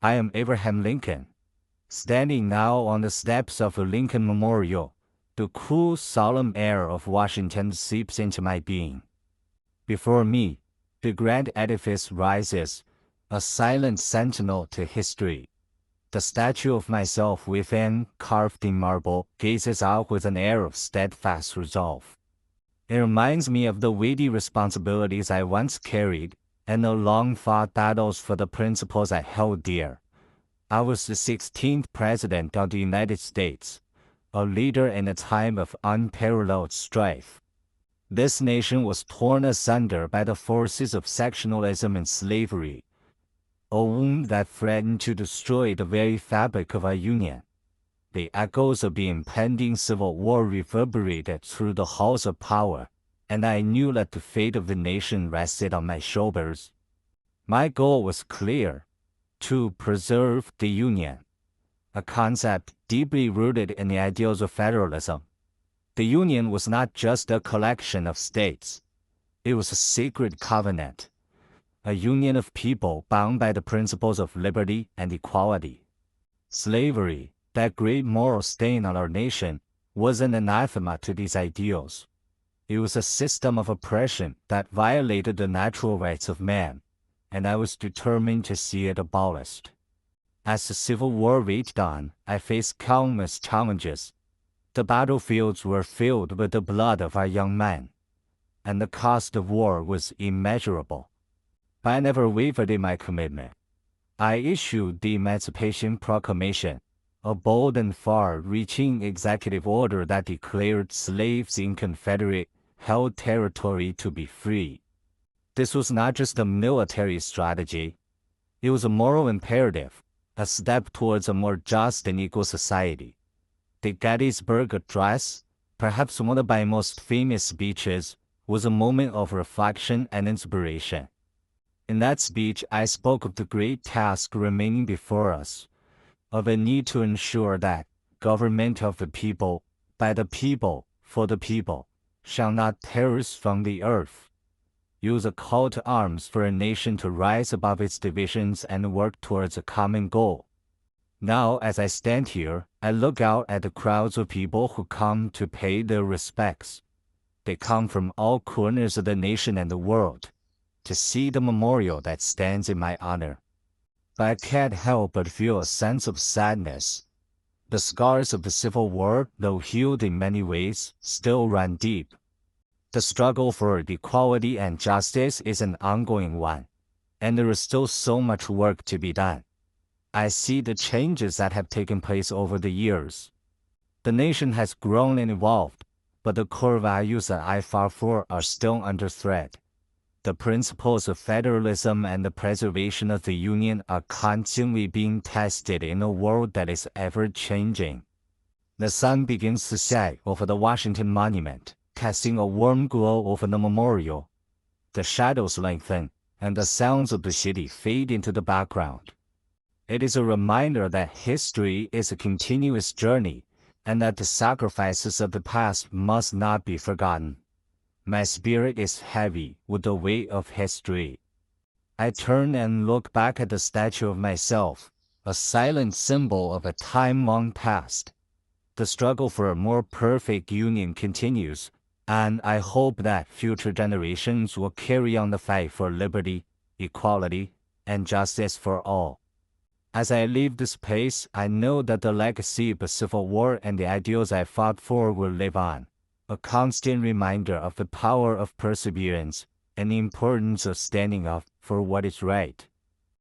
I am Abraham Lincoln, standing now on the steps of the Lincoln Memorial. The cool, solemn air of Washington seeps into my being. Before me, the grand edifice rises, a silent sentinel to history. The statue of myself within, carved in marble, gazes out with an air of steadfast resolve. It reminds me of the weighty responsibilities I once carried and the long-fought battles for the principles I held dear. I was the 16th President of the United States, a leader in a time of unparalleled strife. This nation was torn asunder by the forces of sectionalism and slavery, a wound that threatened to destroy the very fabric of our union. The echoes of the impending Civil War reverberated through the halls of power, and I knew that the fate of the nation rested on my shoulders. My goal was clear: to preserve the Union, a concept deeply rooted in the ideals of federalism. The Union was not just a collection of states. It was a sacred covenant, a union of people bound by the principles of liberty and equality. Slavery, that great moral stain on our nation, was an anathema to these ideals. It was a system of oppression that violated the natural rights of man, and I was determined to see it abolished. As the Civil War raged on, I faced countless challenges. The battlefields were filled with the blood of our young men, and the cost of war was immeasurable. But I never wavered in my commitment. I issued the Emancipation Proclamation, a bold and far-reaching executive order that declared slaves in Confederate-held territory to be free. This was not just a military strategy. It was a moral imperative, a step towards a more just and equal society. The Gettysburg Address, perhaps one of my most famous speeches, was a moment of reflection and inspiration. In that speech, I spoke of the great task remaining before us, of a need to ensure that government of the people, by the people, for the people, shall not perish from the earth. It was a call to arms for a nation to rise above its divisions and work towards a common goal. Now, as I stand here, I look out at the crowds of people who come to pay their respects. They come from all corners of the nation and the world to see the memorial that stands in my honor. But I can't help but feel a sense of sadness. The scars of the Civil War, though healed in many ways, still run deep. The struggle for equality and justice is an ongoing one, and there is still so much work to be done. I see the changes that have taken place over the years. The nation has grown and evolved, but the core values that I fought for are still under threat. The principles of federalism and the preservation of the Union are constantly being tested in a world that is ever-changing. The sun begins to set over the Washington Monument, casting a warm glow over the memorial. The shadows lengthen, and the sounds of the city fade into the background. It is a reminder that history is a continuous journey, and that the sacrifices of the past must not be forgotten. My spirit is heavy with the weight of history. I turn and look back at the statue of myself, a silent symbol of a time long past. The struggle for a more perfect union continues, and I hope that future generations will carry on the fight for liberty, equality, and justice for all. As I leave this place, I know that the legacy of the Civil War and the ideals I fought for will live on, a constant reminder of the power of perseverance and the importance of standing up for what is right.